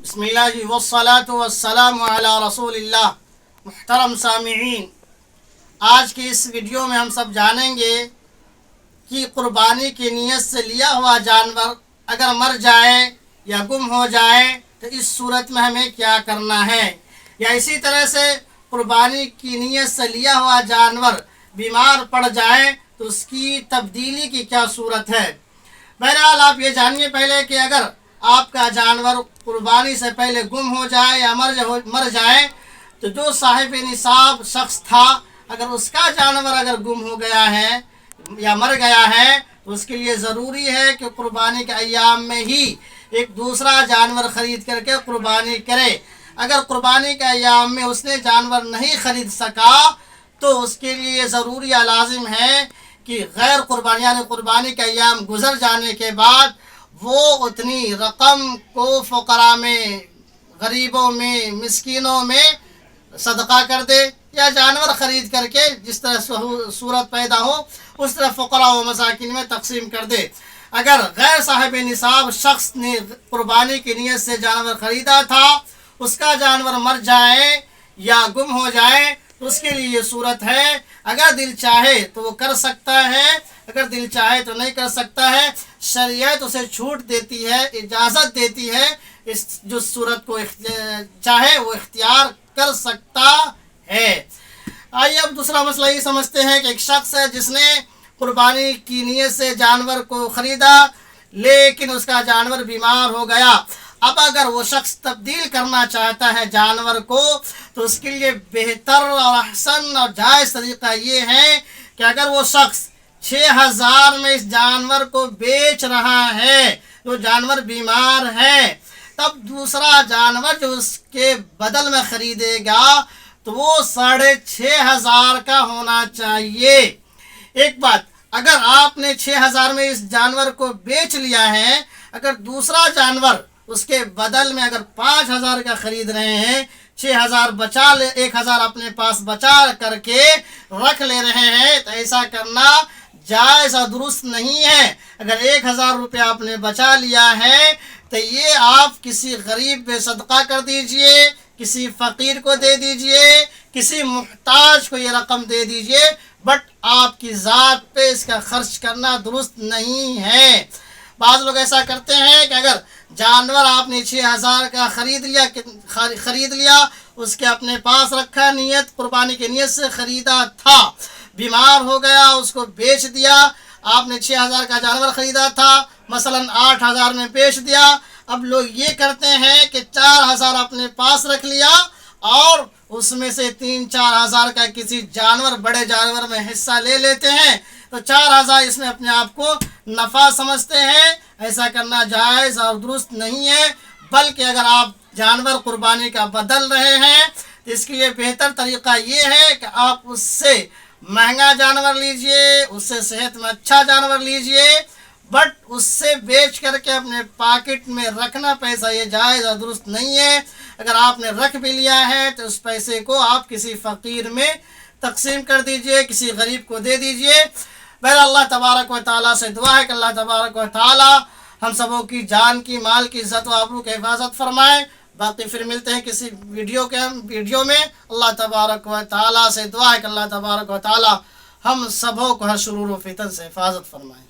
بسم اللہ والصلاة والسلام علی رسول اللہ۔ محترم سامعین، آج کی اس ویڈیو میں ہم سب جانیں گے کہ قربانی کی نیت سے لیا ہوا جانور اگر مر جائے یا گم ہو جائے تو اس صورت میں ہمیں کیا کرنا ہے، یا اسی طرح سے قربانی کی نیت سے لیا ہوا جانور بیمار پڑ جائے تو اس کی تبدیلی کی کیا صورت ہے۔ بہرحال آپ یہ جانیے پہلے کہ اگر آپ کا جانور قربانی سے پہلے گم ہو جائے یا مر جائے تو جو صاحب نصاب شخص تھا اگر اس کا جانور اگر گم ہو گیا ہے یا مر گیا ہے تو اس کے لیے ضروری ہے کہ قربانی کے ایام میں ہی ایک دوسرا جانور خرید کر کے قربانی کرے۔ اگر قربانی کے ایام میں اس نے جانور نہیں خرید سکا تو اس کے لیے ضروری یا لازم ہے کہ غیر قربانی یعنی قربانی کے ایام گزر جانے کے بعد وہ اتنی رقم کو فقراء میں، غریبوں میں، مسکینوں میں صدقہ کر دے، یا جانور خرید کر کے جس طرح صورت پیدا ہو اس طرح فقراء و مساکین میں تقسیم کر دے۔ اگر غیر صاحب نصاب شخص نے قربانی کی نیت سے جانور خریدا تھا، اس کا جانور مر جائے یا گم ہو جائے تو اس کے لیے یہ صورت ہے، اگر دل چاہے تو وہ کر سکتا ہے، اگر دل چاہے تو نہیں کر سکتا ہے۔ شریعت اسے چھوٹ دیتی ہے، اجازت دیتی ہے، اس جو صورت کو چاہے وہ اختیار کر سکتا ہے۔ آئیے اب دوسرا مسئلہ یہ سمجھتے ہیں کہ ایک شخص ہے جس نے قربانی کی نیت سے جانور کو خریدا لیکن اس کا جانور بیمار ہو گیا۔ اب اگر وہ شخص تبدیل کرنا چاہتا ہے جانور کو تو اس کے لیے بہتر اور احسن اور جائز طریقہ یہ ہے کہ اگر وہ شخص 6000 میں اس جانور کو بیچ رہا ہے، جو جانور بیمار ہے، تب دوسرا جانور جو اس کے بدل میں خریدے گا تو وہ 6500 کا ہونا چاہیے۔ ایک بات، اگر آپ نے 6000 میں اس جانور کو بیچ لیا ہے، اگر دوسرا جانور اس کے بدل میں اگر 5000 کا خرید رہے ہیں، 6000 بچا لے، 1000 اپنے پاس بچا کر کے رکھ لے رہے ہیں تو ایسا کرنا جائز اور درست نہیں ہے۔ اگر 1000 روپے آپ نے بچا لیا ہے تو یہ آپ کسی غریب پہ صدقہ کر دیجئے، کسی فقیر کو دے دیجئے، کسی محتاج کو یہ رقم دے دیجئے، بٹ آپ کی ذات پہ اس کا خرچ کرنا درست نہیں ہے۔ بعض لوگ ایسا کرتے ہیں کہ اگر جانور آپ نے 6000 کا خرید لیا، اس کے اپنے پاس رکھا، نیت قربانی کی نیت سے خریدا تھا، بیمار ہو گیا، اس کو بیچ دیا۔ آپ نے 6000 کا جانور خریدا تھا، مثلا 8000 میں بیچ دیا۔ اب لوگ یہ کرتے ہیں کہ 4000 اپنے پاس رکھ لیا اور اس میں سے 3-4 کا کسی جانور، بڑے جانور میں حصہ لے لیتے ہیں، تو 4000 اس میں اپنے آپ کو نفع سمجھتے ہیں۔ ایسا کرنا جائز اور درست نہیں ہے، بلکہ اگر آپ جانور قربانی کا بدل رہے ہیں تو اس کے لیے بہتر طریقہ یہ ہے کہ آپ اس سے مہنگا جانور لیجئے، اس سے صحت میں اچھا جانور لیجئے، بٹ اس سے بیچ کر کے اپنے پاکٹ میں رکھنا پیسہ یہ جائز اور درست نہیں ہے۔ اگر آپ نے رکھ بھی لیا ہے تو اس پیسے کو آپ کسی فقیر میں تقسیم کر دیجئے، کسی غریب کو دے دیجئے۔ بہر اللہ تبارک و تعالیٰ سے دعا ہے کہ اللہ تبارک و تعالیٰ ہم سبوں کی جان کی، مال کی، عزت و آبرو کی حفاظت فرمائے۔ باقی پھر ملتے ہیں کسی ویڈیو میں۔ اللہ تبارک و تعالیٰ سے دعا ہے کہ اللہ تبارک و تعالیٰ ہم سبوں کو ہر شرور و فتن سے حفاظت فرمائے۔